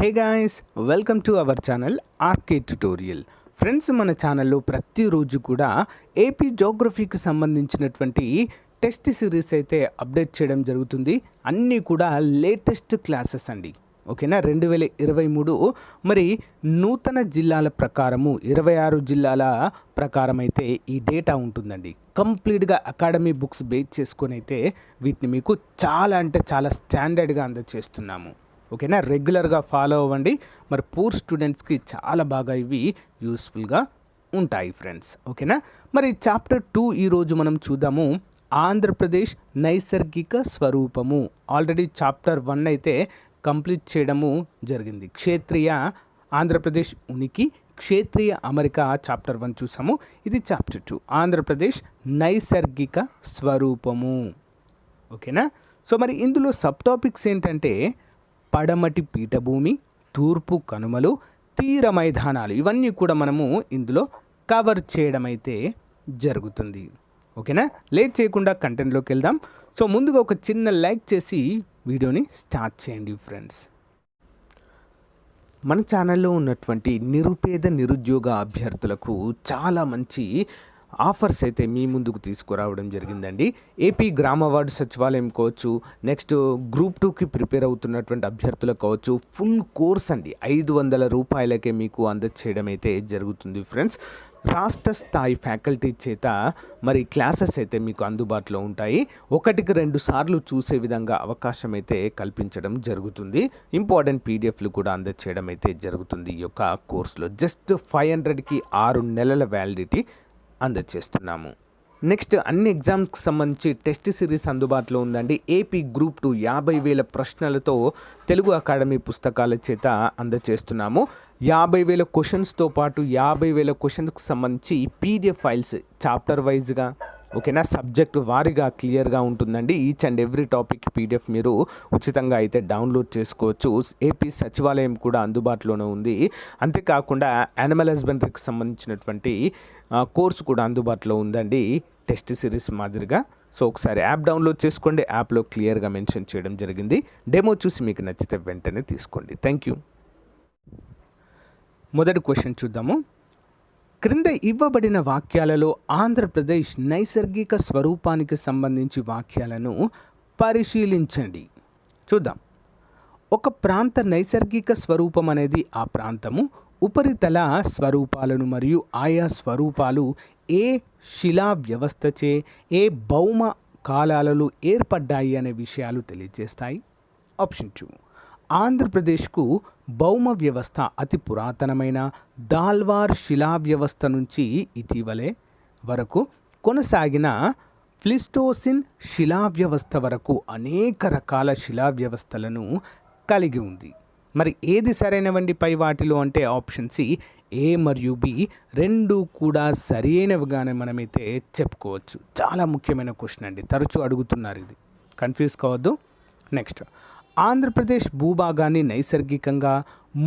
Hey guys, welcome to our channel RK tutorial. Friends, మన ఛానల్లో ప్రతిరోజు కూడా ఏపీ జోగ్రఫీకి సంబంధించినటువంటి టెస్ట్ సిరీస్ అయితే అప్డేట్ చేయడం జరుగుతుంది. అన్నీ కూడా లేటెస్ట్ క్లాసెస్ అండి. ఓకేనా, 2023 మరి నూతన జిల్లాల ప్రకారము 26 జిల్లాల ప్రకారం అయితే ఈ డేటా ఉంటుందండి. కంప్లీట్గా అకాడమీ బుక్స్ బేస్ చేసుకొని అయితే వీటిని మీకు చాలా అంటే చాలా స్టాండర్డ్గా అందజేస్తున్నాము. ఓకేనా, రెగ్యులర్గా ఫాలో అవ్వండి. మరి పూర్ స్టూడెంట్స్కి చాలా బాగా ఇవి యూస్ఫుల్గా ఉంటాయి ఫ్రెండ్స్. ఓకేనా, మరి చాప్టర్ 2 ఈరోజు మనం చూద్దాము. ఆంధ్రప్రదేశ్ నైసర్గిక స్వరూపము. ఆల్రెడీ చాప్టర్ 1 అయితే కంప్లీట్ చేయడము జరిగింది. క్షేత్రీయ ఆంధ్రప్రదేశ్ ఉనికి, క్షేత్రీయ అమరిక చాప్టర్ 1 చూసాము. ఇది చాప్టర్ 2 ఆంధ్రప్రదేశ్ నైసర్గిక స్వరూపము. ఓకేనా, సో మరి ఇందులో సబ్ టాపిక్స్ ఏంటంటే పడమటి పీఠభూమి, తూర్పు కనుమలు, తీర మైదానాలు, ఇవన్నీ కూడా మనము ఇందులో కవర్ చేయడం అయితే జరుగుతుంది. ఓకేనా, లేట్ చేయకుండా కంటెంట్లోకి వెళ్దాం. సో ముందుగా ఒక చిన్న లైక్ చేసి వీడియోని స్టార్ట్ చేయండి ఫ్రెండ్స్. మన ఛానల్లో ఉన్నటువంటి నిరుపేద నిరుద్యోగ అభ్యర్థులకు చాలా మంచి ఆఫర్స్ అయితే మీ ముందుకు తీసుకురావడం జరిగిందండి. ఏపీ గ్రామ వార్డు సచివాలయం కావచ్చు, నెక్స్ట్ గ్రూప్ 2కి ప్రిపేర్ అవుతున్నటువంటి అభ్యర్థులకు కావచ్చు, ఫుల్ కోర్స్ అండి 500 రూపాయలకే మీకు అందచేయడం అయితే జరుగుతుంది ఫ్రెండ్స్. రాష్ట్ర స్థాయి ఫ్యాకల్టీ చేత మరి క్లాసెస్ అయితే మీకు అందుబాటులో ఉంటాయి. 1-2 సార్లు చూసే విధంగా అవకాశం అయితే కల్పించడం జరుగుతుంది. ఇంపార్టెంట్ పీడిఎఫ్లు కూడా అందచేయడం అయితే జరుగుతుంది. ఈ యొక్క కోర్సులో జస్ట్ 500కి 6 నెలల వ్యాలిడిటీ అందచేస్తున్నాము. నెక్స్ట్ అన్ని ఎగ్జామ్స్కి సంబంధించి టెస్ట్ సిరీస్ అందుబాటులో ఉందండి. ఏపీ గ్రూప్ 2 50,000 ప్రశ్నలతో తెలుగు అకాడమీ పుస్తకాల చేత అందచేస్తున్నాము. 50,000 క్వశ్చన్స్తో పాటు 50,000 క్వశ్చన్స్కి సంబంధించి పీడిఎఫ్ ఫైల్స్ చాప్టర్ వైజ్గా, ఓకేనా, సబ్జెక్ట్ వారీగా క్లియర్గా ఉంటుందండి. Each and every topic PDF మీరు ఉచితంగా అయితే డౌన్లోడ్ చేసుకోవచ్చు. ఏపీ సచివాలయం కూడా అందుబాటులోనే ఉంది. అంతేకాకుండా యానిమల్ హస్బెండరీకి సంబంధించినటువంటి కోర్సు కూడా అందుబాటులో ఉందండి, టెస్ట్ సిరీస్ మాదిరిగా. సో ఒకసారి యాప్ డౌన్లోడ్ చేసుకోండి. యాప్లో క్లియర్గా మెన్షన్ చేయడం జరిగింది. డెమో చూసి మీకు నచ్చితే వెంటనే తీసుకోండి. Thank you. మొదటి క్వశ్చన్ చూద్దాము. క్రింద ఇవ్వబడిన వాక్యాలలో ఆంధ్రప్రదేశ్ నైసర్గిక స్వరూపానికి సంబంధించి వాక్యాలను పరిశీలించండి. చూద్దాం. ఒక ప్రాంత నైసర్గిక స్వరూపం అనేది ఆ ప్రాంతము ఉపరితల స్వరూపాలను మరియు ఆయా స్వరూపాలు ఏ శిలా వ్యవస్థచే ఏ భౌమ కాలాలలో ఏర్పడ్డాయి అనే విషయాలు తెలియజేస్తాయి. ఆప్షన్ 2, ఆంధ్రప్రదేశ్కు భౌమ వ్యవస్థ అతి పురాతనమైన దాల్వార్ శిలా వ్యవస్థ నుంచి ఇటీవలే వరకు కొనసాగిన ప్లీస్టోసిన్ శిలా వ్యవస్థ వరకు అనేక రకాల శిలా వ్యవస్థలను కలిగి ఉంది. మరి ఏది సరైనవండి పై వాటిలో అంటే ఆప్షన్ సి, ఏ మరియు బి రెండు కూడా సరైనవిగానే మనమైతే చెప్పుకోవచ్చు. చాలా ముఖ్యమైన క్వశ్చన్ అండి, తరచూ అడుగుతున్నారు, ఇది కన్ఫ్యూజ్ కావద్దు. నెక్స్ట్, ఆంధ్రప్రదేశ్ భూభాగాన్ని నైసర్గికంగా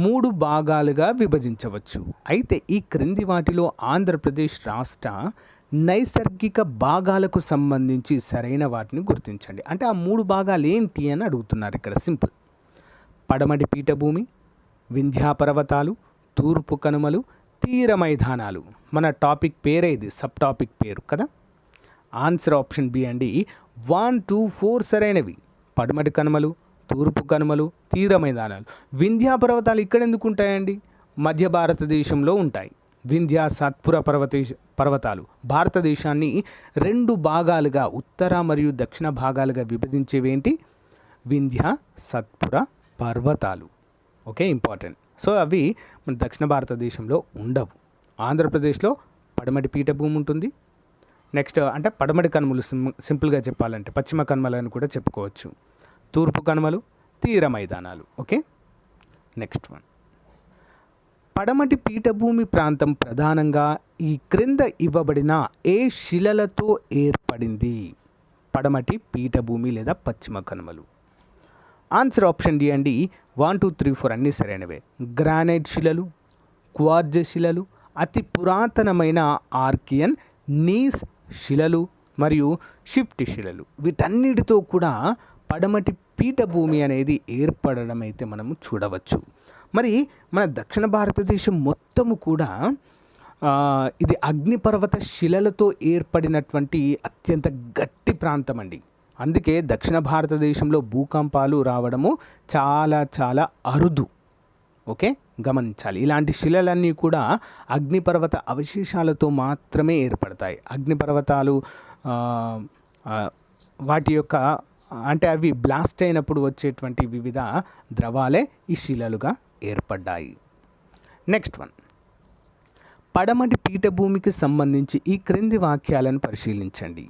3 భాగాలుగా విభజించవచ్చు. అయితే ఈ క్రింది వాటిలో ఆంధ్రప్రదేశ్ రాష్ట్ర నైసర్గిక భాగాలకు సంబంధించి సరైన వాటిని గుర్తించండి. అంటే ఆ 3 భాగాలు ఏంటి అని అడుగుతున్నారు ఇక్కడ. సింపుల్. పడమటి పీఠభూమి, వింధ్యా పర్వతాలు, తూర్పు కనుమలు, తీర మైదానాలు. మన టాపిక్ పేరే ఇది, సబ్ టాపిక్ పేరు కదా. ఆన్సర్ ఆప్షన్ బి అండి. 1, 2, 4 సరైనవి. పడమటి కనుమలు, తూర్పు కనుమలు, తీర మైదానాలు. వింధ్యా పర్వతాలు ఇక్కడ ఎందుకు ఉంటాయండి? మధ్య భారతదేశంలో ఉంటాయి. వింధ్యా సత్పుర పర్వతాలు భారతదేశాన్ని 2 భాగాలుగా, ఉత్తర మరియు దక్షిణ భాగాలుగా విభజించేవేంటి? వింధ్యా సత్పుర పర్వతాలు. Okay, important. సో అవి మన దక్షిణ భారతదేశంలో ఉండవు. ఆంధ్రప్రదేశ్లో పడమటి పీఠభూమి ఉంటుంది. నెక్స్ట్ అంటే పడమటి కనుమలు, సింపుల్గా చెప్పాలంటే పశ్చిమ కనుమలు అని కూడా చెప్పుకోవచ్చు. తూర్పు కనుమలు, తీర మైదానాలు. Okay, next one. పడమటి పీఠభూమి ప్రాంతం ప్రధానంగా ఈ క్రింద ఇవ్వబడిన ఏ శిలలతో ఏర్పడింది? పడమటి పీఠభూమి లేదా పశ్చిమ కనుమలు. ఆన్సర్ ఆప్షన్ డి అండి. 1, 2, 3, 4 అన్నీ సరైనవే. గ్రానైట్ శిలలు, క్వార్జ్ శిలలు, అతి పురాతనమైన ఆర్కియన్ నీస్ శిలలు మరియు షిఫ్ట్ శిలలు. వీటన్నిటితో కూడా పడమటి పీఠభూమి అనేది ఏర్పడడం అయితే మనము చూడవచ్చు. మరి మన దక్షిణ భారతదేశం మొత్తము కూడా ఇది అగ్నిపర్వత శిలలతో ఏర్పడినటువంటి అత్యంత గట్టి ప్రాంతం అండి. అందుకే దక్షిణ భారతదేశంలో భూకంపాలు రావడము చాలా చాలా అరుదు. ఓకే, గమనించాలి. ఇలాంటి శిలలన్నీ కూడా అగ్నిపర్వత అవశేషాలతో మాత్రమే ఏర్పడతాయి. అగ్నిపర్వతాలు వాటి యొక్క అంటే అవి బ్లాస్ట్ అయినప్పుడు వచ్చేటువంటి వివిధ ద్రవాలే ఈ శిలలుగా ఏర్పడ్డాయి. నెక్స్ట్ వన్, పడమటి పీఠభూమికి సంబంధించి ఈ క్రింది వాక్యాలను పరిశీలించండి.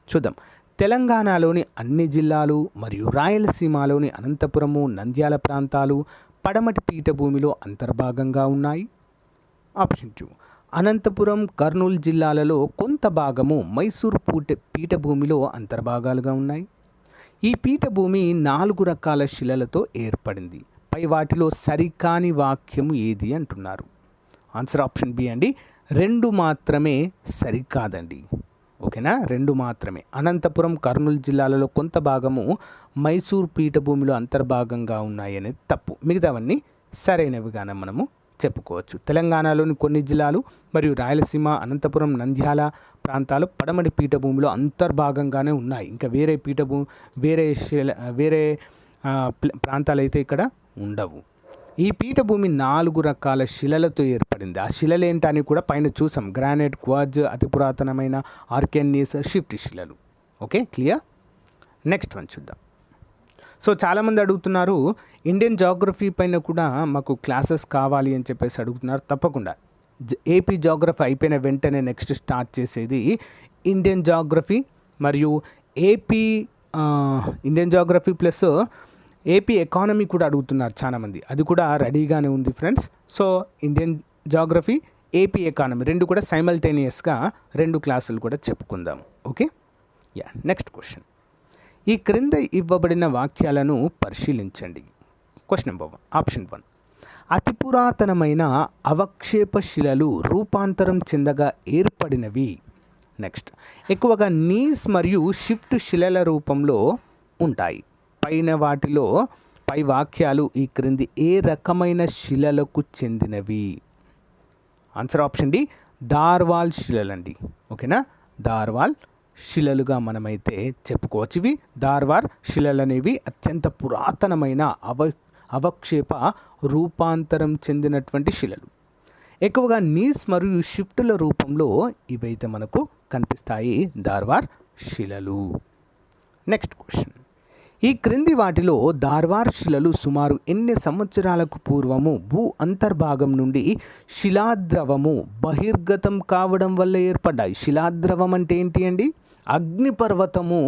చూద్దాం. తెలంగాణలోని అన్ని జిల్లాలు మరియు రాయలసీమలోని అనంతపురము, నంద్యాల ప్రాంతాలు పడమటి పీఠభూమిలో అంతర్భాగంగా ఉన్నాయి. ఆప్షన్ 2, అనంతపురం, కర్నూలు జిల్లాలలో కొంత భాగము మైసూరు పీఠభూమిలో అంతర్భాగాలుగా ఉన్నాయి. ఈ పీఠభూమి 4 రకాల శిలలతో ఏర్పడింది. పై వాటిలో సరికాని వాక్యము ఏది అంటున్నారు. ఆన్సర్ ఆప్షన్ బి అండి, 2 మాత్రమే సరికాదండి. ఓకేనా, 2 మాత్రమే. అనంతపురం, కర్నూలు జిల్లాలలో కొంత భాగము మైసూరు పీఠభూమిలో అంతర్భాగంగా ఉన్నాయి అనేది తప్పు. మిగతావన్నీ సరైనవిగానే మనము చెప్పుకోవచ్చు. తెలంగాణలోని కొన్ని జిల్లాలు మరియు రాయలసీమ, అనంతపురం, నంద్యాల ప్రాంతాలు పడమటి పీఠభూమిలో అంతర్భాగంగానే ఉన్నాయి. ఇంకా వేరే ప్రాంతాలు అయితే ఇక్కడ ఉండవు. ఈ పీఠభూమి 4 రకాల శిలలతో ఏర్పడింది. ఆ శిలలు ఏంటని కూడా పైన చూసాం. గ్రానైట్, క్వార్జ్, అతి పురాతనమైన ఆర్కెన్నీస్, షిఫ్ట్ శిలలు. Okay, clear. నెక్స్ట్ వన్ చూద్దాం. సో చాలామంది అడుగుతున్నారు ఇండియన్ జాగ్రఫీ పైన కూడా మాకు క్లాసెస్ కావాలి అని చెప్పేసి అడుగుతున్నారు. తప్పకుండా ఏపీ జాగ్రఫీ అయిపోయిన వెంటనే నెక్స్ట్ స్టార్ట్ చేసేది ఇండియన్ జాగ్రఫీ మరియు Indian geography plus AP economy కూడా అడుగుతున్నారు చాలామంది. అది కూడా రెడీగానే ఉంది friends. So Indian geography, AP economy 2 కూడా సైమల్టేనియస్గా 2 క్లాసులు కూడా చెప్పుకుందాం. Okay, next question. ఈ క్రింద ఇవ్వబడిన వాక్యాలను పరిశీలించండి. క్వశ్చన్ నెంబర్ 1, ఆప్షన్ 1, అతి పురాతనమైన అవక్షేప శిలలు రూపాంతరం చెందగా ఏర్పడినవి. నెక్స్ట్, ఎక్కువగా నీస్ మరియు షిఫ్ట్ శిలల రూపంలో ఉంటాయి. పై వాక్యాలు ఈ క్రింది ఏ రకమైన శిలలకు చెందినవి. ఆన్సర్ ఆప్షన్ డి, దార్వాల్ శిలలండి. ఓకేనా, దార్వాల్ శిలలుగా మనమైతే చెప్పుకోవచ్చు. ఇవి దార్వార్ శిలలు అనేవి అత్యంత పురాతనమైన అవక్షేప రూపాంతరం చెందినటువంటి శిలలు. ఎక్కువగా నీస్ మరియు షిఫ్టుల రూపంలో ఇవైతే మనకు కనిపిస్తాయి, దార్వార్ శిలలు. Next question. ఈ క్రింది వాటిలో దార్వార్ శిలలు సుమారు ఎన్ని సంవత్సరాలకు పూర్వము భూ అంతర్భాగం నుండి శిలాద్రవము బహిర్గతం కావడం వల్ల ఏర్పడ్డాయి. శిలాద్రవం అంటే ఏంటి అండి? అగ్నిపర్వతము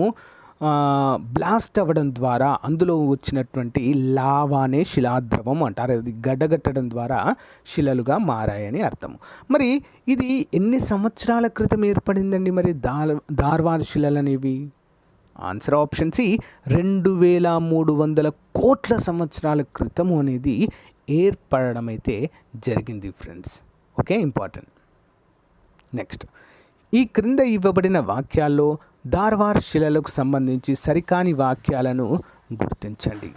బ్లాస్ట్ అవ్వడం ద్వారా అందులో వచ్చినటువంటి లావానే శిలాద్రవం అంటారు. అది గడ్డగట్టడం ద్వారా శిలలుగా మారాయని అర్థము. మరి ఇది ఎన్ని సంవత్సరాల క్రితం ఏర్పడిందండి మరి దార్వార్ శిలలు అనేవి? ఆన్సర్ ఆప్షన్ సి, 2300 కోట్ల సంవత్సరాల క్రితము అనేది ఏర్పడడం అయితే జరిగింది ఫ్రెండ్స్. Okay, important. నెక్స్ట్, ఈ క్రింద ఇవ్వబడిన వాక్యాల్లో దార్వార్ శిలలకు సంబంధించి సరికాని వాక్యాలను గుర్తించండి.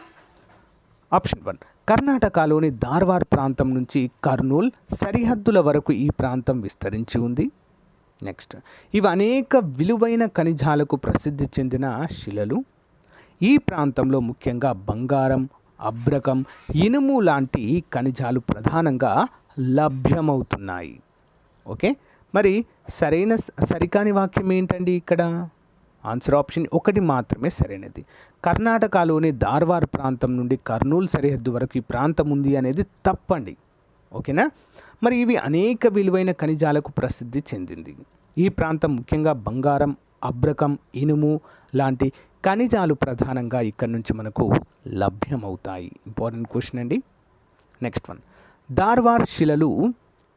ఆప్షన్ 1, కర్ణాటకలోని దార్వార్ ప్రాంతం నుంచి కర్నూల్ సరిహద్దుల వరకు ఈ ప్రాంతం విస్తరించి ఉంది. నెక్స్ట్, ఇవి అనేక విలువైన ఖనిజాలకు ప్రసిద్ధి చెందిన శిలలు. ఈ ప్రాంతంలో ముఖ్యంగా బంగారం, అబ్రకం, ఇనుము లాంటి ఖనిజాలు లభ్యమవుతున్నాయి. ఓకే, మరి సరికాని వాక్యం ఏంటండి ఇక్కడ? ఆన్సర్ ఆప్షన్ 1 మాత్రమే సరైనది. కర్ణాటకలోని దార్వార్ ప్రాంతం నుండి కర్నూలు సరిహద్దు వరకు ఈ ప్రాంతం ఉంది అనేది తప్పండి. ఓకేనా, మరి ఇవి అనేక విలువైన ఖనిజాలకు ప్రసిద్ధి చెందింది. ఈ ప్రాంతం ముఖ్యంగా బంగారం, అబ్రకం, ఇనుము లాంటి ఖనిజాలు ప్రధానంగా ఇక్కడ నుంచి మనకు లభ్యమవుతాయి. ఇంపార్టెంట్ క్వశ్చన్ అండి. నెక్స్ట్ వన్, దార్వార్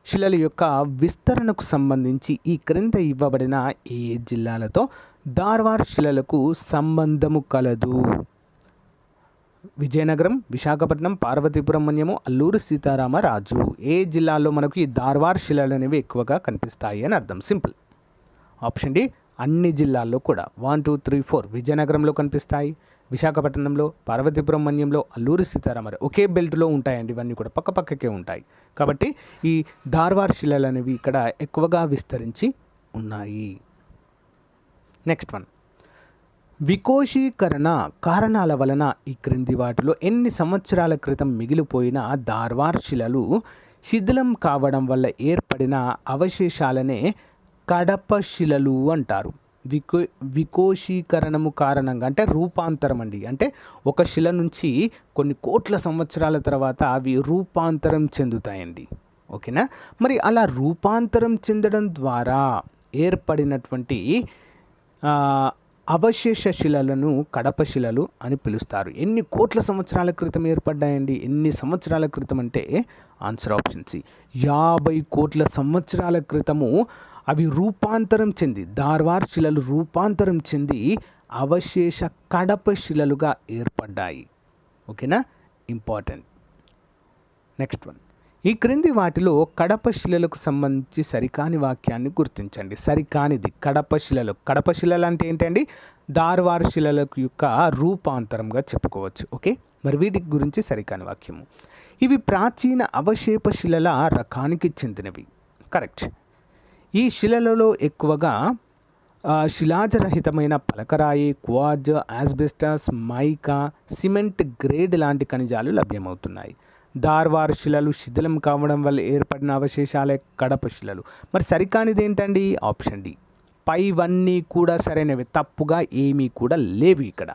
శిలల యొక్క విస్తరణకు సంబంధించి ఈ క్రింద ఇవ్వబడిన ఏ జిల్లాలతో దార్వార్ శిలలకు సంబంధము కలదు? విజయనగరం, విశాఖపట్నం, పార్వతీపురం మన్యము, అల్లూరు సీతారామరాజు. ఏ జిల్లాలో మనకు ఈ దార్వార్ శిలలు అనేవి ఎక్కువగా కనిపిస్తాయి అని అర్థం. సింపుల్. ఆప్షన్ డి, అన్ని జిల్లాల్లో కూడా 1, 2, 3, 4 విజయనగరంలో కనిపిస్తాయి, విశాఖపట్నంలో, పార్వతీపురం మన్యంలో, అల్లూరి సీతారామరాజు ఒకే బెల్ట్లో ఉంటాయండి. ఇవన్నీ కూడా పక్క పక్కకే ఉంటాయి. కాబట్టి ఈ ధార్వార్ శిలలు అనేవి ఇక్కడ ఎక్కువగా విస్తరించి ఉన్నాయి. నెక్స్ట్ వన్, వికోశీకరణ కారణాల వలన ఈ క్రింది వాటిలో ఎన్ని సంవత్సరాల క్రితం మిగిలిపోయిన ధార్వార్ శిలలు శిథిలం కావడం వల్ల ఏర్పడిన అవశేషాలనే కడప శిలలు అంటారు. వికోశీకరణము కారణంగా అంటే రూపాంతరం అండి. అంటే ఒక శిల నుంచి కొన్ని కోట్ల సంవత్సరాల తర్వాత అవి రూపాంతరం చెందుతాయండి. ఓకేనా. మరి అలా రూపాంతరం చెందడం ద్వారా ఏర్పడినటువంటి అవశేష శిలలను కడప శిలలు అని పిలుస్తారు. ఎన్ని కోట్ల సంవత్సరాల క్రితం ఏర్పడ్డాయండి? ఎన్ని సంవత్సరాల క్రితం అంటే ఆన్సర్ ఆప్షన్ సి, 50 కోట్ల సంవత్సరాల క్రితము అవి రూపాంతరం చెంది, ధార్వార్ శిలలు రూపాంతరం చెంది అవశేష కడప శిలలుగా ఏర్పడ్డాయి. ఓకేనా, ఇంపార్టెంట్. నెక్స్ట్ వన్, ఈ క్రింది వాటిలో కడప శిలలకు సంబంధించి సరికాని వాక్యాన్ని గుర్తించండి. సరికానిది కడప శిలలు. కడప శిలలు అంటే ఏంటండి? ధార్వార్ శిలలకు యొక్క రూపాంతరంగా చెప్పుకోవచ్చు. ఓకే, మరి వీటి గురించి సరికాని వాక్యము. ఇవి ప్రాచీన అవశేష శిలల రకానికి చెందినవి. కరెక్ట్. ఈ శిలలలో ఎక్కువగా శిలాజరహితమైన పలకరాయి, quartz, asbestos, mica, cement grade లాంటి ఖనిజాలు లభ్యమవుతున్నాయి. ధార్వార్ శిలలు శిథిలం కావడం వల్ల ఏర్పడిన అవశేషాలే కడప శిలలు. మరి సరికానిది ఏంటండి? Option D. పైవన్నీ కూడా సరైనవి, తప్పుగా ఏమీ కూడా లేవు. ఇక్కడ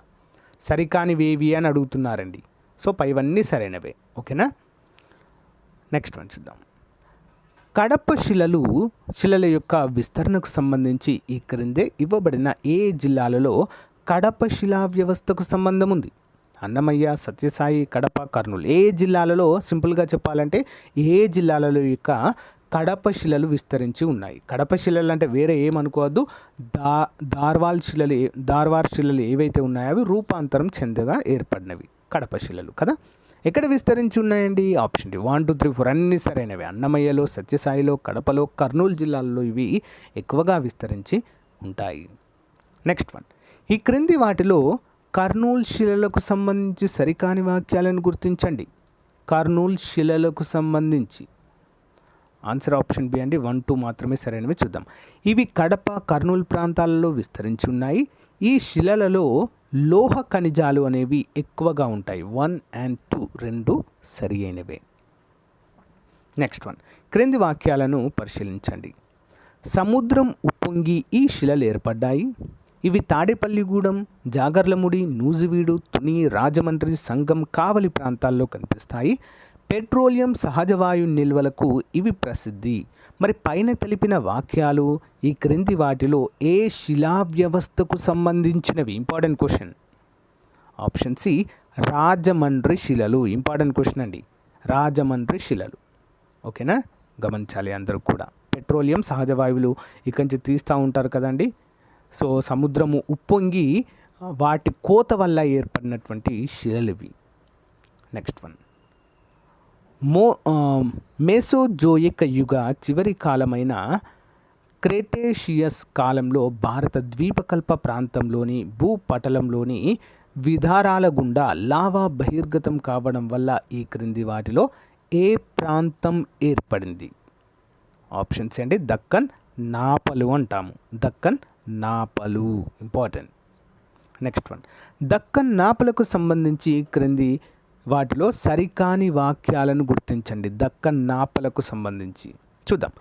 సరికానివేవి అని అడుగుతున్నారండి. సో పైవన్నీ సరైనవే. ఓకేనా. నెక్స్ట్ వన్ చూద్దాం. కడప శిలల యొక్క విస్తరణకు సంబంధించి ఈ క్రిందే ఇవ్వబడిన ఏ జిల్లాలలో కడప శిలా వ్యవస్థకు సంబంధం ఉంది? అన్నమయ్య, సత్యసాయి, కడప, కర్నూలు. ఏ జిల్లాలలో, సింపుల్గా చెప్పాలంటే ఏ జిల్లాలలో యొక్క కడప శిలలు విస్తరించి ఉన్నాయి? కడప శిలలు అంటే వేరే ఏమనుకోవద్దు, ధార్వార్ శిలలు ఏవైతే ఉన్నాయో అవి రూపాంతరం చెందగా ఏర్పడినవి కడప శిలలు కదా. ఎక్కడ విస్తరించి ఉన్నాయండి? Option D. 1, 2, 3, 4 అన్నీ సరైనవి. అన్నమయ్యలో, సత్యసాయిలో, కడపలో, కర్నూలు జిల్లాల్లో ఇవి ఎక్కువగా విస్తరించి ఉంటాయి. నెక్స్ట్ వన్, ఈ క్రింది వాటిలో కర్నూలు శిలలకు సంబంధించి సరికాని వాక్యాలను గుర్తించండి. కర్నూలు శిలలకు సంబంధించి ఆన్సర్ ఆప్షన్ బి అండి. 1, 2 మాత్రమే సరైనవి. చూద్దాం. ఇవి కడప, కర్నూలు ప్రాంతాలలో విస్తరించి ఉన్నాయి. ఈ శిలలలో లోహ ఖనిజాలు అనేవి ఎక్కువగా ఉంటాయి. 1 and 2 రెండు సరి అయినవే. నెక్స్ట్ వన్, క్రింది వాక్యాలను పరిశీలించండి. సముద్రం ఉప్పొంగి ఈ శిలలు ఏర్పడ్డాయి. ఇవి తాడేపల్లిగూడెం, జాగర్లముడి, నూజివీడు, తుని, రాజమండ్రి, సంగం, కావలి ప్రాంతాల్లో కనిపిస్తాయి. పెట్రోలియం సహజవాయు నిల్వలకు ఇవి ప్రసిద్ధి. మరి పైన తెలిపిన వాక్యాలు ఈ క్రింది వాటిలో ఏ శిలా వ్యవస్థకు సంబంధించినవి? Important question. Option C, Rajahmundry శిలలు. ఇంపార్టెంట్ క్వశ్చన్ అండి, రాజమండ్రి శిలలు. ఓకేనా, గమనించాలి అందరూ కూడా. పెట్రోలియం సహజవాయువులు ఇక్కడి నుంచి తీస్తూ ఉంటారు కదండి. సో సముద్రము ఉప్పొంగి వాటి కోత వల్ల ఏర్పడినటువంటి శిలలు ఇవి. నెక్స్ట్ వన్, మెసోజోయిక్ యుగ చివరి కాలమైన క్రెటేషియస్ కాలంలో భారత ద్వీపకల్ప ప్రాంతంలోని భూపటలంలోని విధారాల గుండా లావా బహిర్గతం కావడం వల్ల ఈ క్రింది వాటిలో ఏ ప్రాంతం ఏర్పడింది? ఆప్షన్స్ అండి. దక్కన్ నాపలు అంటాము. దక్కన్ నాపలు ఇంపార్టెంట్. నెక్స్ట్ వన్, దక్కన్ నాపలకు సంబంధించి క్రింది వాటిలో సరికాని వాక్యాలను గుర్తించండి. దక్కన్ నాపలకు సంబంధించి చూద్దాం.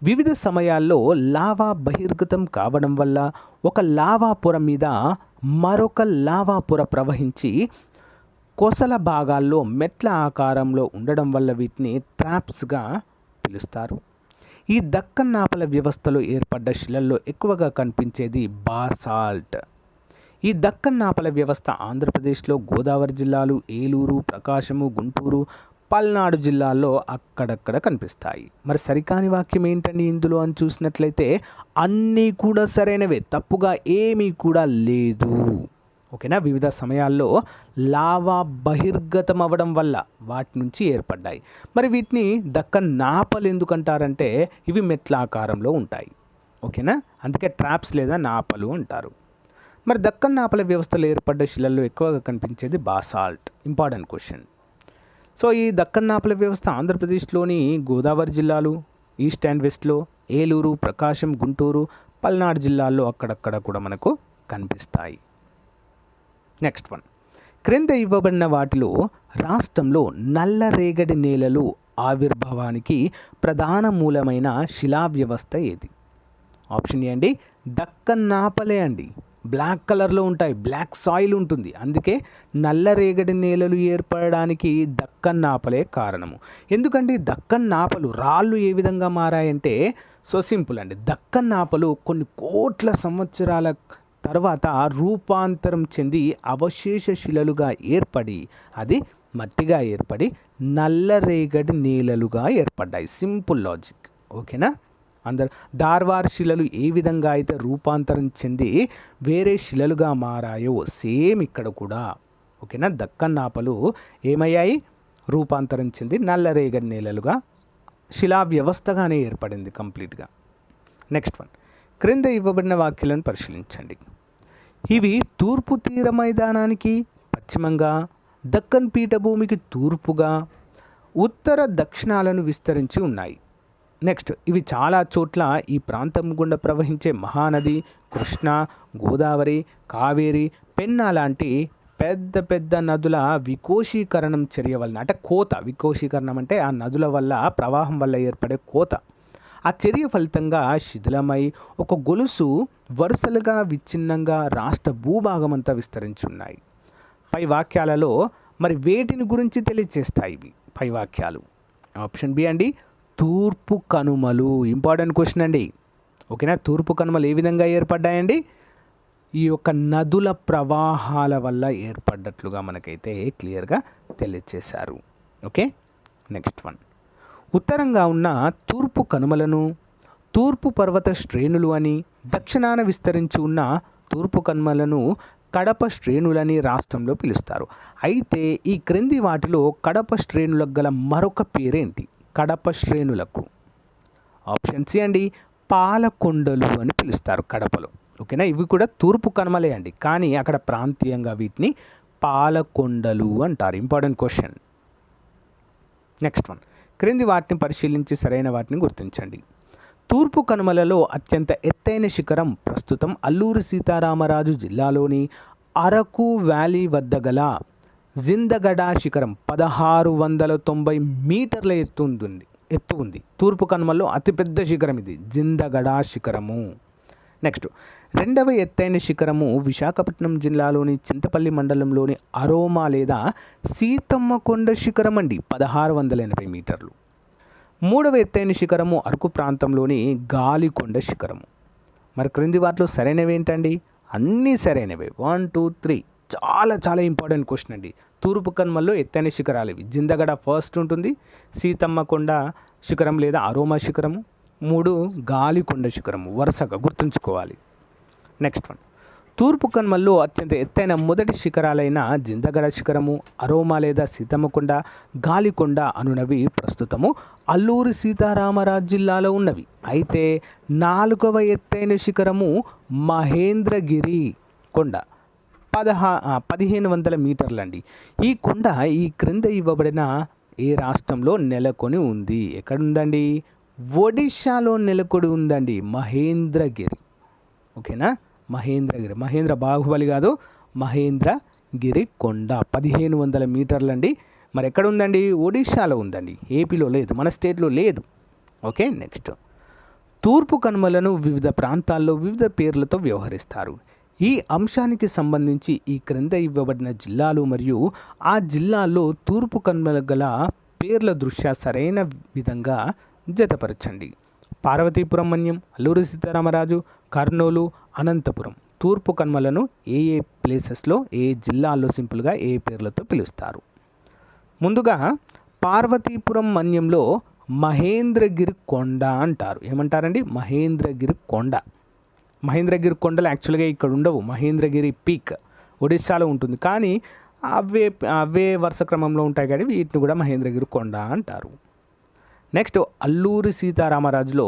వివిధ సమయాల్లో లావా బహిర్గతం కావడం వల్ల ఒక లావా పొర మీద మరొక లావా పొర ప్రవహించి కొసల భాగాల్లో మెట్ల ఆకారంలో ఉండడం వల్ల వీటిని ట్రాప్స్గా పిలుస్తారు. ఈ దక్కన్ నాపల వ్యవస్థలో ఏర్పడ్డ శిలల్లో ఎక్కువగా కనిపించేది బాసాల్ట్. ఈ దక్కన్ నాపల వ్యవస్థ ఆంధ్రప్రదేశ్లో గోదావరి జిల్లాలు, ఏలూరు, ప్రకాశము, గుంటూరు, పల్నాడు జిల్లాల్లో అక్కడక్కడ కనిపిస్తాయి. మరి సరికాని వాక్యం ఏంటండి ఇందులో అని చూసినట్లయితే అన్నీ కూడా సరైనవే, తప్పుగా ఏమీ కూడా లేదు. ఓకేనా. వివిధ సమయాల్లో లావా బహిర్గతం అవ్వడం వల్ల వాటి నుంచి ఏర్పడ్డాయి. మరి వీటిని దక్కన్ నాపలు ఎందుకంటారంటే ఇవి మెట్ల ఆకారంలో ఉంటాయి. ఓకేనా, అందుకే ట్రాప్స్ లేదా నాపలు అంటారు. మరి దక్కన్ నాపల వ్యవస్థలో ఏర్పడ్డ శిలల్లో ఎక్కువగా కనిపించేది బాసాల్ట్. Important question. సో ఈ దక్కన్ నాపల వ్యవస్థ ఆంధ్రప్రదేశ్లోని గోదావరి జిల్లాలు, ఈస్ట్ అండ్ వెస్ట్లో, ఏలూరు, ప్రకాశం, గుంటూరు, పల్నాడు జిల్లాల్లో అక్కడక్కడ కూడా మనకు కనిపిస్తాయి. నెక్స్ట్ వన్, క్రింద ఇవ్వబడిన వాటిలో రాష్ట్రంలో నల్లరేగడి నేలలు ఆవిర్భావానికి ప్రధాన మూలమైన శిలా వ్యవస్థ ఏది? ఆప్షన్ ఏ అండి దక్కన్ నాపలే అండి. బ్లాక్ కలర్లో ఉంటాయి, బ్లాక్ సాయిల్ ఉంటుంది, అందుకే నల్లరేగడి నేలలు ఏర్పడడానికి దక్కన్ నాపలే కారణము. ఎందుకంటే దక్కన్ నాపలు రాళ్ళు ఏ విధంగా మారాయంటే సో సింపుల్ అండి. దక్కన్ నాపలు కొన్ని కోట్ల సంవత్సరాల తర్వాత రూపాంతరం చెంది అవశేష శిలలుగా ఏర్పడి అది మట్టిగా ఏర్పడి నల్లరేగడి నేలలుగా ఏర్పడ్డాయి. Simple logic. ఓకేనా? అందరు దార్వార్ శిలలు ఏ విధంగా అయితే రూపాంతరం చెంది వేరే శిలలుగా మారాయో సేమ్ ఇక్కడ కూడా. ఓకేనా? దక్కన్ నాపలు ఏమయ్యాయి? రూపాంతరం చెంది నల్లరేగడి నేలలుగా శిలా వ్యవస్థగానే ఏర్పడింది కంప్లీట్గా. నెక్స్ట్ వన్, క్రింద ఇవ్వబడిన వాక్యాలను పరిశీలించండి. ఇవి తూర్పు తీర మైదానానికి పశ్చిమంగా, దక్కన్ పీఠభూమికి తూర్పుగా, ఉత్తర దక్షిణాలను విస్తరించి ఉన్నాయి. నెక్స్ట్, ఇవి చాలా చోట్ల ఈ ప్రాంతం గుండా ప్రవహించే మహానది కృష్ణ, గోదావరి, కావేరి, పెన్నా లాంటి పెద్ద పెద్ద నదుల వికోశీకరణం చర్య వలన, అంటే కోత, వికోశీకరణం అంటే ఆ నదుల వల్ల ప్రవాహం వల్ల ఏర్పడే కోత, ఆ చర్య ఫలితంగా శిథిలమై ఒక గొలుసు వరుసలుగా విచ్ఛిన్నంగా రాష్ట్ర భూభాగం అంతా విస్తరించున్నాయి. పై వాక్యాలలో మరి వేటిని గురించి తెలియజేస్తాయి ఇవి పై వాక్యాలు? ఆప్షన్ బి అండి తూర్పు కనుమలు. ఇంపార్టెంట్ క్వశ్చన్ అండి. ఓకేనా? తూర్పు కనుమలు ఏ విధంగా ఏర్పడ్డాయండి? ఈ యొక్క నదుల ప్రవాహాల వల్ల ఏర్పడ్డట్లుగా మనకైతే క్లియర్గా తెలియజేశారు. ఓకే, నెక్స్ట్ వన్, ఉత్తరంగా ఉన్న తూర్పు కనుమలను తూర్పు పర్వత శ్రేణులు అని, దక్షిణాన విస్తరించి ఉన్న తూర్పు కనుమలను కడప శ్రేణులని రాష్ట్రంలో పిలుస్తారు. అయితే ఈ క్రింది వాటిలో కడప శ్రేణులకు గల మరొక పేరేంటి? కడప శ్రేణులకు ఆప్షన్ సి అండి పాలకొండలు అని పిలుస్తారు కడపలో. ఓకేనా? ఇవి కూడా తూర్పు కనుమలే అండి, కానీ అక్కడ ప్రాంతీయంగా వీటిని పాలకొండలు అంటారు. Important question. నెక్స్ట్ వన్, క్రింది వాటిని పరిశీలించి సరైన వాటిని గుర్తించండి. తూర్పు కనుమలలో అత్యంత ఎత్తైన శిఖరం ప్రస్తుతం అల్లూరి సీతారామరాజు జిల్లాలోని అరకు వ్యాలీ వద్ద గల జిందగడ శిఖరం 1690 మీటర్ల ఎత్తు ఉంది. తూర్పు కనుమల్లో అతిపెద్ద శిఖరం ఇది, జిందగడ శిఖరము. నెక్స్ట్, రెండవ ఎత్తైన శిఖరము విశాఖపట్నం జిల్లాలోని చింతపల్లి మండలంలోని అరోమా లేదా సీతమ్మ కొండ శిఖరం అండి, 1680 మీటర్లు. మూడవ ఎత్తైన శిఖరము అరకు ప్రాంతంలోని గాలికొండ శిఖరము. మరి క్రింది వాటిలో సరైనవి ఏంటండి? అన్నీ సరైనవే. 1 2 3. చాలా చాలా ఇంపార్టెంట్ క్వశ్చన్ అండి. తూర్పు కనుమల్లో ఎత్తైన శిఖరాలు ఇవి. జిందగడ ఫస్ట్ ఉంటుంది, సీతమ్మ కొండ శిఖరం లేదా అరోమా శిఖరము, 3 గాలికొండ శిఖరము. వరుసగా గుర్తుంచుకోవాలి. నెక్స్ట్ వన్, తూర్పు కనుమల్లో అత్యంత ఎత్తైన మొదటి శిఖరాలైన జిందగడ శిఖరము, అరోమా లేదా సీతమ్మకొండ, గాలికొండ అనునవి ప్రస్తుతము అల్లూరి సీతారామరాజు జిల్లాలో ఉన్నవి. అయితే 4వ ఎత్తైన శిఖరము మహేంద్రగిరి కొండ, 1500 మీటర్లండి. ఈ కొండ ఈ క్రింద ఇవ్వబడిన ఏ రాష్ట్రంలో నెలకొని ఉంది? ఎక్కడుందండి? ఒడిశాలో నెలకొని ఉందండి, మహేంద్రగిరి. ఓకేనా? మహేంద్రగిరి, మహేంద్ర బాహుబలి కాదు, మహేంద్రగిరి కొండ 1500 మీటర్లండి. మరి ఎక్కడ ఉందండి? ఒడిశాలో ఉందండి, ఏపీలో లేదు, మన స్టేట్లో లేదు. ఓకే, నెక్స్ట్, తూర్పు కనుమలను వివిధ ప్రాంతాల్లో వివిధ పేర్లతో వ్యవహరిస్తారు. ఈ అంశానికి సంబంధించి ఈ క్రింద ఇవ్వబడిన జిల్లాలు మరియు ఆ జిల్లాల్లో తూర్పు కనుమల గల పేర్ల దృష్ట్యా సరైన విధంగా జతపరచండి. పార్వతీపురం మన్యం, అల్లూరి సీతారామరాజు, కర్నూలు, అనంతపురం తూర్పు కనుమలను ఏ ఏ ప్లేసెస్లో, ఏ జిల్లాల్లో సింపుల్గా ఏ పేర్లతో పిలుస్తారు? ముందుగా పార్వతీపురం మన్యంలో మహేంద్రగిరి కొండ అంటారు. ఏమంటారండి? మహేంద్రగిరి కొండ. మహేంద్రగిరి కొండలు యాక్చువల్గా ఇక్కడ ఉండవు. మహేంద్రగిరి పీక్ ఒడిశాలో ఉంటుంది, కానీ అవే వరుస క్రమంలో ఉంటాయి, కానీ వీటిని కూడా మహేంద్రగిరి కొండ అంటారు. నెక్స్ట్, అల్లూరి సీతారామరాజులో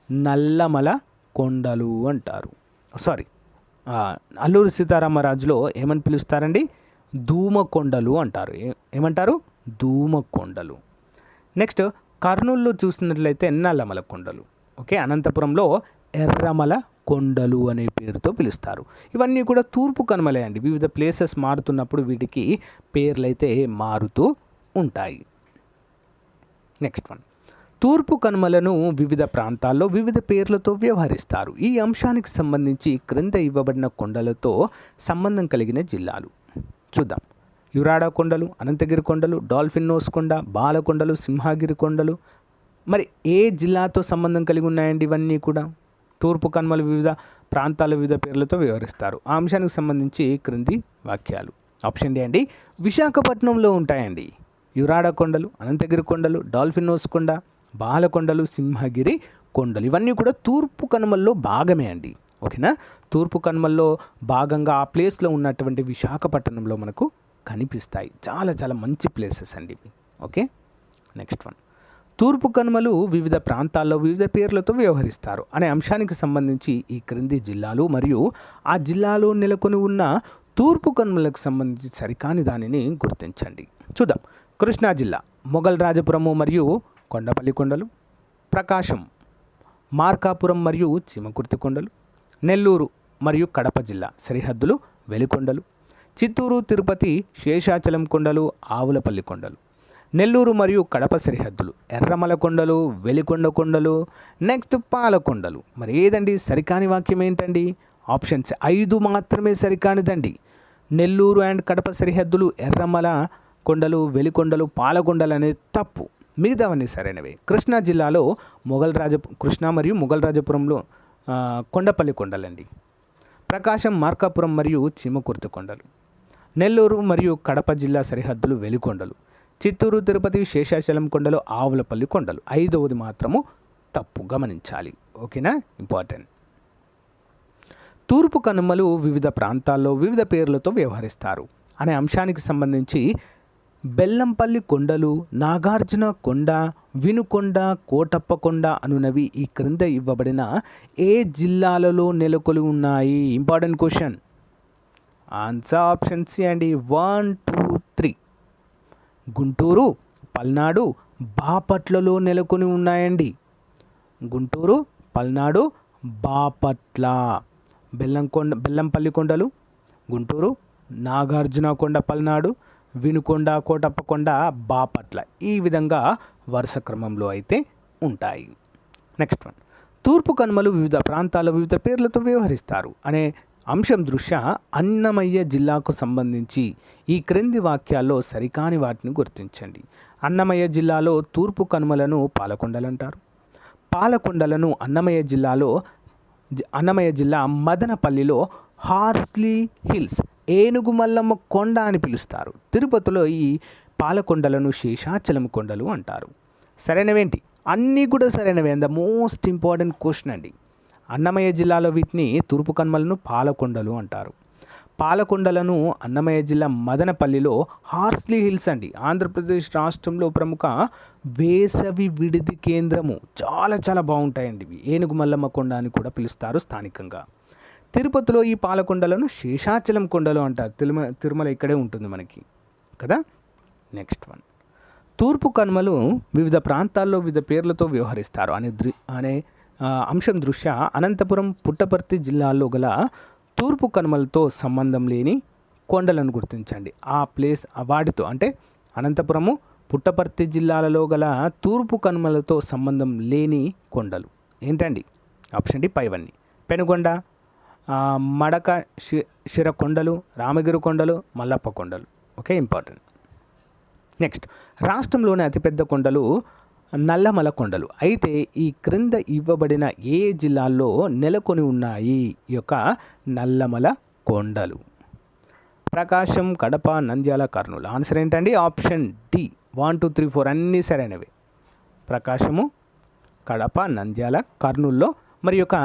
నల్లమల కొండలు అంటారు. ఆ, అల్లూరి సీతారామరాజులో ఏమని పిలుస్తారండి? ధూమకొండలు అంటారు. ఏమంటారు? ధూమకొండలు. నెక్స్ట్ కర్నూలులో చూసినట్లయితే నల్లమల కొండలు. ఓకే, అనంతపురంలో ఎర్రమల కొండలు అనే పేరుతో పిలుస్తారు. ఇవన్నీ కూడా తూర్పు కనుమలే అండి. వివిధ ప్లేసెస్ మారుతున్నప్పుడు వీటికి పేర్లైతే మారుతూ ఉంటాయి. నెక్స్ట్ వన్, తూర్పు కనుమలను వివిధ ప్రాంతాల్లో వివిధ పేర్లతో వ్యవహరిస్తారు. ఈ అంశానికి సంబంధించి క్రింద ఇవ్వబడిన కొండలతో సంబంధం కలిగిన జిల్లాలు చూద్దాం. యురాడా కొండలు, అనంతగిరి కొండలు, డాల్ఫిన్ నోస్ కొండ, బాలకొండలు, సింహగిరి కొండలు. మరి ఏ జిల్లాతో సంబంధం కలిగి ఉన్నాయండి? ఇవన్నీ కూడా తూర్పు కనుమలు వివిధ ప్రాంతాల వివిధ పేర్లతో వ్యవహరిస్తారు. ఆ అంశానికి సంబంధించి క్రింది వాక్యాలు. ఆప్షన్ డి అండి, విశాఖపట్నంలో ఉంటాయండి యురాడా కొండలు, అనంతగిరి కొండలు, డాల్ఫిన్ నోస్ కొండ, బాలకొండలు, సింహగిరి కొండలు. ఇవన్నీ కూడా తూర్పు కనుమల్లో భాగమే అండి. ఓకేనా? తూర్పు కనుమల్లో భాగంగా ఆ ప్లేస్లో ఉన్నటువంటి విశాఖపట్నంలో మనకు కనిపిస్తాయి. చాలా చాలా మంచి ప్లేసెస్ అండి ఇవి. ఓకే, నెక్స్ట్ వన్, తూర్పు కనుమలు వివిధ ప్రాంతాల్లో వివిధ పేర్లతో వ్యవహరిస్తారు అనే అంశానికి సంబంధించి ఈ క్రింది జిల్లాలు మరియు ఆ జిల్లాలో నెలకొని ఉన్న తూర్పు కనుమలకు సంబంధించి సరికాని దానిని గుర్తించండి. చూద్దాం. కృష్ణా జిల్లా మొఘల్ రాజపురము మరియు కొండపల్లి కొండలు, ప్రకాశం మార్కాపురం మరియు చీమకుర్తి కొండలు, నెల్లూరు మరియు కడప జిల్లా సరిహద్దులు వెలికొండలు, చిత్తూరు తిరుపతి శేషాచలం కొండలు, ఆవులపల్లి కొండలు, నెల్లూరు మరియు కడప సరిహద్దులు ఎర్రమల కొండలు, వెలికొండ కొండలు, నెక్స్ట్ పాలకొండలు. మరి ఏదండి సరికాని వాక్యం ఏంటండి? ఆప్షన్స్ 5 మాత్రమే సరికానిదండి. నెల్లూరు అండ్ కడప సరిహద్దులు ఎర్రమల కొండలు, వెలికొండలు, పాలకొండలు అనేది తప్పు. మిగతావన్నీ సరైనవే. కృష్ణా జిల్లాలో కృష్ణా మరియు మొఘల్ రాజపురంలో కొండపల్లి కొండలండి. ప్రకాశం మార్కాపురం మరియు చీమకుర్తి కొండలు, నెల్లూరు మరియు కడప జిల్లా సరిహద్దులు వెలికొండలు, చిత్తూరు తిరుపతి శేషాచలం కొండలు, ఆవులపల్లి కొండలు. 5వది మాత్రము తప్పు, గమనించాలి. ఓకేనా? ఇంపార్టెంట్. తూర్పు కనుమలు వివిధ ప్రాంతాల్లో వివిధ పేర్లతో వ్యవహరిస్తారు అనే అంశానికి సంబంధించి బెల్లంపల్లి కొండలు, నాగార్జున కొండ, వినుకొండ, కోటప్ప కొండ అనునవి ఈ క్రింద ఇవ్వబడిన ఏ జిల్లాలలో నెలకొని ఉన్నాయి? Important question. Answer option C అండి. 1, 2, 3. గుంటూరు, పల్నాడు, బాపట్లలో నెలకొని ఉన్నాయండి. గుంటూరు, పల్నాడు, బాపట్ల. బెల్లంపల్లి కొండలు గుంటూరు, నాగార్జున కొండ పల్నాడు, వినుకొండ, కోటప్ప కొండ బాపట్ల. ఈ విధంగా వరుస క్రమంలో అయితే ఉంటాయి. నెక్స్ట్ వన్, తూర్పు కనుమలు వివిధ ప్రాంతాల్లో వివిధ పేర్లతో వ్యవహరిస్తారు అనే అంశం దృష్ట్యా అన్నమయ్య జిల్లాకు సంబంధించి ఈ క్రింది వాక్యాల్లో సరికాని వాటిని గుర్తించండి. అన్నమయ్య జిల్లాలో తూర్పు కనుమలను పాలకొండలు అంటారు. పాలకొండలను అన్నమయ్య జిల్లా మదనపల్లిలో హార్స్లీ హిల్స్, ఏనుగు మల్లమ్మ కొండ అని పిలుస్తారు. తిరుపతిలో ఈ పాలకొండలను శేషాచలం కొండలు అంటారు. సరైనవేంటి? అన్నీ కూడా సరైనవే. And the most important question అండి. అన్నమయ్య జిల్లాలో వీటిని తూర్పు కనుమలను పాలకొండలు అంటారు. పాలకొండలను అన్నమయ్య జిల్లా మదనపల్లిలో హార్స్లీ హిల్స్ అండి. ఆంధ్రప్రదేశ్ రాష్ట్రంలో ప్రముఖ వేసవి విడిది కేంద్రము. చాలా చాలా బాగుంటాయండి ఇవి. ఏనుగు మల్లమ్మ కొండ అని కూడా పిలుస్తారు స్థానికంగా. తిరుపతిలో ఈ పాలకొండలను శేషాచలం కొండలు అంటారు. తిరుమల ఇక్కడే ఉంటుంది మనకి కదా. నెక్స్ట్ వన్, తూర్పు కనుమలు వివిధ ప్రాంతాల్లో వివిధ పేర్లతో వ్యవహరిస్తారు అనే అంశం దృష్ట్యా అనంతపురం, పుట్టపర్తి జిల్లాల్లో గల తూర్పు కనుమలతో సంబంధం లేని కొండలను గుర్తించండి. ఆ ప్లేస్ వాటితో అంటే అనంతపురము, పుట్టపర్తి జిల్లాలలో గల తూర్పు కనుమలతో సంబంధం లేని కొండలు ఏంటండి? ఆప్షన్ డి పైవన్నీ. పెనుగొండ, మడక శిర కొండలు, రామగిరి కొండలు, మల్లప్ప కొండలు. Okay, important. నెక్స్ట్, రాష్ట్రంలోని అతిపెద్ద కొండలు నల్లమల కొండలు. అయితే ఈ క్రింద ఇవ్వబడిన ఏ జిల్లాల్లో నెలకొని ఉన్నాయి ఈ యొక్క నల్లమల కొండలు? ప్రకాశం, కడప, నంద్యాల, కర్నూలు. ఆన్సర్ ఏంటండి? Option D. 1, 2, 3, 4 అన్నీ సరైనవి. ప్రకాశము, కడప, నంద్యాల, కర్నూలులో మరి యొక్క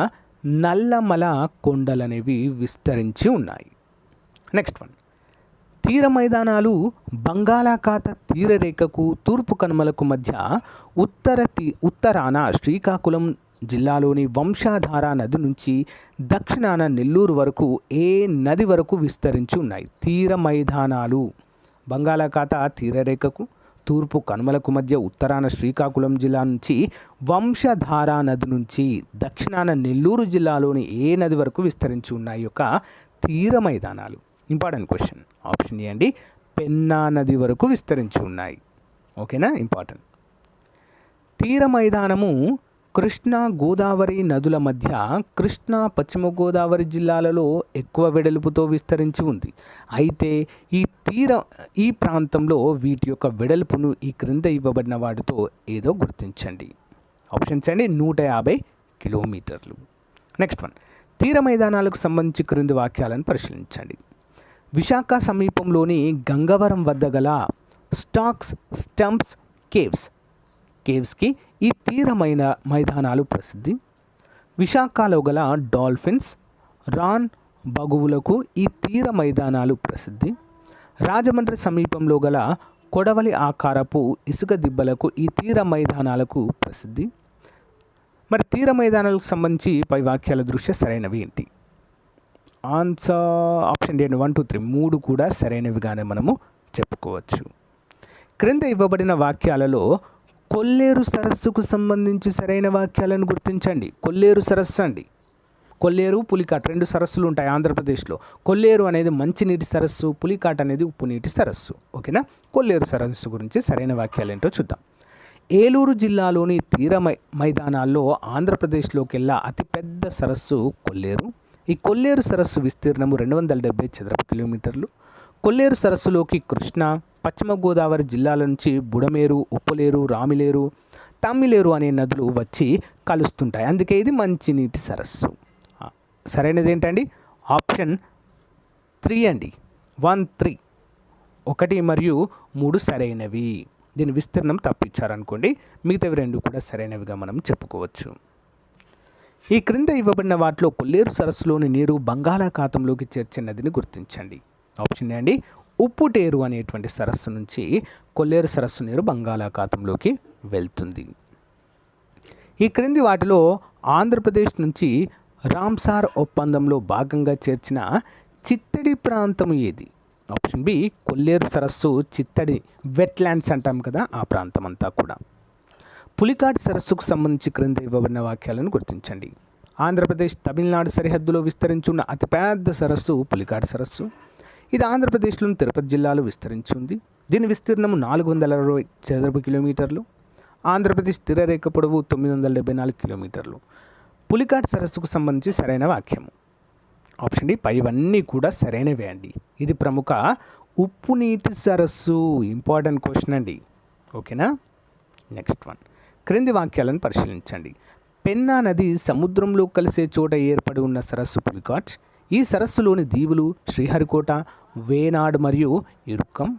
నల్లమల కొండలు అనేవి విస్తరించి ఉన్నాయి. నెక్స్ట్ వన్, తీర మైదానాలు బంగాళాఖాత తీరరేఖకు తూర్పు కనుమలకు మధ్య ఉత్తరాన శ్రీకాకుళం జిల్లాలోని వంశధార నది నుంచి దక్షిణాన నెల్లూరు వరకు ఏ నది వరకు విస్తరించి ఉన్నాయి? తీర మైదానాలు బంగాళాఖాత తీరరేఖకు తూర్పు కనుమలకు మధ్య ఉత్తరాన శ్రీకాకుళం జిల్లా నుంచి వంశధార నది నుంచి దక్షిణాన నెల్లూరు జిల్లాలోని ఏ నది వరకు విస్తరించి ఉన్నాయి యొక్క తీర మైదానాలు? Important question. ఆప్షన్ ఏ అండి, పెన్నా నది వరకు విస్తరించి ఉన్నాయి. ఓకేనా, ఇంపార్టెంట్. తీర మైదానము కృష్ణా గోదావరి నదుల మధ్య కృష్ణా పశ్చిమ గోదావరి జిల్లాలలో ఎక్కువ వెడల్పుతో విస్తరించి ఉంది. అయితే ఈ ప్రాంతంలో వీటి యొక్క వెడల్పును ఈ క్రింద ఇవ్వబడిన వాటితో ఏదో గుర్తించండి. ఆప్షన్స్ అండి 150 కిలోమీటర్లు. నెక్స్ట్ వన్, తీర మైదానాలకు సంబంధించి క్రింది వాక్యాలను పరిశీలించండి. విశాఖ సమీపంలోని గంగవరం వద్ద గల స్టాక్స్ స్టంప్స్ కేవ్స్కి ఈ తీర మైదానాలు ప్రసిద్ధి. విశాఖలో గల డాల్ఫిన్స్ రాన్ బగువులకు ఈ తీర మైదానాలు ప్రసిద్ధి. రాజమండ్రి సమీపంలో గల కొడవలి ఆకారపు ఇసుక దిబ్బలకు ఈ తీర మైదానాలకు ప్రసిద్ధి. మరి తీర మైదానాలకు సంబంధించి పై వాక్యాల దృష్ట్యా సరైనవి ఏంటి? ఆన్సర్ ఆప్షన్ డి 1, 2, 3 3 కూడా సరైనవిగానే మనము చెప్పుకోవచ్చు. క్రింద ఇవ్వబడిన వాక్యాలలో కొల్లేరు సరస్సుకు సంబంధించి సరైన వాక్యాలను గుర్తించండి. కొల్లేరు సరస్సు అండి, కొల్లేరు పులికాట్ 2 సరస్సులు ఉంటాయి ఆంధ్రప్రదేశ్లో. కొల్లేరు అనేది మంచినీటి సరస్సు, పులికాట్ అనేది ఉప్పు నీటి సరస్సు. ఓకేనా, కొల్లేరు సరస్సు గురించి సరైన వాక్యాలు ఏంటో చూద్దాం. ఏలూరు జిల్లాలోని తీర మైదానాల్లో ఆంధ్రప్రదేశ్లోకెల్లా అతిపెద్ద సరస్సు కొల్లేరు. ఈ కొల్లేరు సరస్సు విస్తీర్ణము 270 చదరపు కిలోమీటర్లు. కొల్లేరు సరస్సులోకి కృష్ణా పశ్చిమ గోదావరి జిల్లాల నుంచి బుడమేరు, ఉప్పులేరు, రామిలేరు, తమ్మిలేరు అనే నదులు వచ్చి కలుస్తుంటాయి. అందుకే ఇది మంచినీటి సరస్సు. సరైనది ఏంటండి? ఆప్షన్ 3 అండి, 1, 3 1 మరియు 3 సరైనవి. దీని విస్తీర్ణం తప్పించారనుకోండి, మిగతావి 2 కూడా సరైనవిగా మనం చెప్పుకోవచ్చు. ఈ క్రింద ఇవ్వబడిన వాటిలో కొల్లేరు సరస్సులోని నీరు బంగాళాఖాతంలోకి చేర్చే నదిని గుర్తించండి. ఆప్షన్ ఏ అండి, ఉప్పుటేరు అనేటువంటి సరస్సు నుంచి కొల్లేరు సరస్సు నీరు బంగాళాఖాతంలోకి వెళ్తుంది. ఈ క్రింది వాటిలో ఆంధ్రప్రదేశ్ నుంచి రామ్సార్ ఒప్పందంలో భాగంగా చేర్చిన చిత్తడి ప్రాంతం ఏది? ఆప్షన్ బి, కొల్లేరు సరస్సు చిత్తడి వెట్లాండ్స్ అంటాం కదా, ఆ ప్రాంతం అంతా కూడా. పులికాట్ సరస్సుకు సంబంధించి క్రింద ఇవ్వబడిన వాక్యాలను గుర్తించండి. ఆంధ్రప్రదేశ్ తమిళనాడు సరిహద్దులో విస్తరించున్న అతిపెద్ద సరస్సు పులికాట్ సరస్సు. ఇది ఆంధ్రప్రదేశ్లోని తిరుపతి జిల్లాలో విస్తరించి ఉంది. దీని విస్తీర్ణం 460 చదరపు కిలోమీటర్లు. ఆంధ్రప్రదేశ్ తీరరేఖ పొడవు 974 కిలోమీటర్లు. పులికాట్ సరస్సుకు సంబంధించి సరైన వాక్యము ఆప్షన్ డి, పైవన్నీ కూడా సరైనవే అండి. ఇది ప్రముఖ ఉప్పు నీటి సరస్సు. ఇంపార్టెంట్ క్వశ్చన్ అండి. ఓకేనా, నెక్స్ట్ వన్, క్రింది వాక్యాలను పరిశీలించండి. పెన్నా నది సముద్రంలో కలిసే చోట ఏర్పడి ఉన్న సరస్సు పులికాట్. ఈ సరస్సులోని దీవులు శ్రీహరికోట, వేనాడ్ మరియు ఇరుక్కం.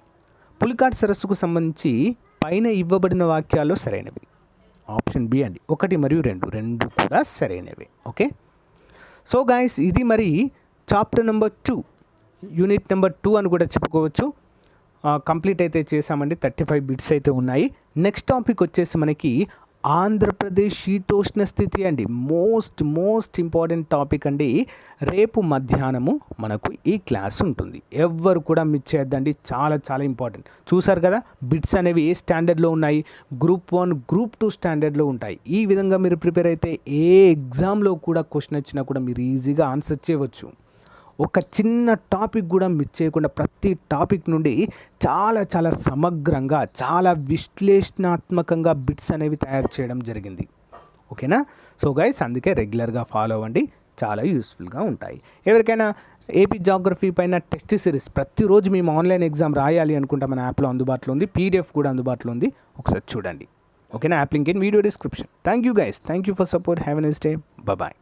పులికాట్ సరస్సుకు సంబంధించి పైన ఇవ్వబడిన వాక్యాల్లో సరైనవి. ఆప్షన్ బి అండి, 1 మరియు 2 కూడా సరైనవి. ఓకే, సో గైస్, ఇది మరి చాప్టర్ నెంబర్ 2 యూనిట్ నెంబర్ 2 అని కూడా చెప్పుకోవచ్చు. కంప్లీట్ అయితే చేసామండి. 35 బిట్స్ అయితే ఉన్నాయి. నెక్స్ట్ టాపిక్ వచ్చేసి మనకి ఆంధ్రప్రదేశ్ శీతోష్ణ స్థితి అండి. మోస్ట్ ఇంపార్టెంట్ టాపిక్ అండి. రేపు మధ్యాహ్నము మనకు ఈ క్లాస్ ఉంటుంది. ఎవ్వరు కూడా మిస్ చేయొద్దండి, చాలా ఇంపార్టెంట్. చూసారు కదా బిట్స్ అనేవి ఏ స్టాండర్డ్లో ఉన్నాయి? గ్రూప్ 1, గ్రూప్ 2 స్టాండర్డ్లో ఉంటాయి. ఈ విధంగా మీరు ప్రిపేర్ అయితే ఏ ఎగ్జామ్లో కూడా క్వశ్చన్ వచ్చినా కూడా మీరు ఈజీగా ఆన్సర్ చేయవచ్చు. ఒక చిన్న టాపిక్ కూడా మిస్ చేయకుండా ప్రతి టాపిక్ నుండి చాలా సమగ్రంగా, చాలా విశ్లేషణాత్మకంగా బిట్స్ అనేవి తయారు చేయడం జరిగింది. ఓకేనా, సో గైస్, అందుకే రెగ్యులర్గా ఫాలో అవ్వండి, చాలా యూస్ఫుల్గా ఉంటాయి. ఎవరికైనా ఏపీ జాగ్రఫీ పైన టెస్ట్ సిరీస్ ప్రతిరోజు మేము ఆన్లైన్ ఎగ్జామ్ రాయాలి అనుకుంటే మన యాప్లో అందుబాటులో ఉంది. పీడిఎఫ్ కూడా అందుబాటులో ఉంది, ఒకసారి చూడండి. ఓకేనా, app link in video description. Thank you guys, thank you for support. Have a nice day. Bye.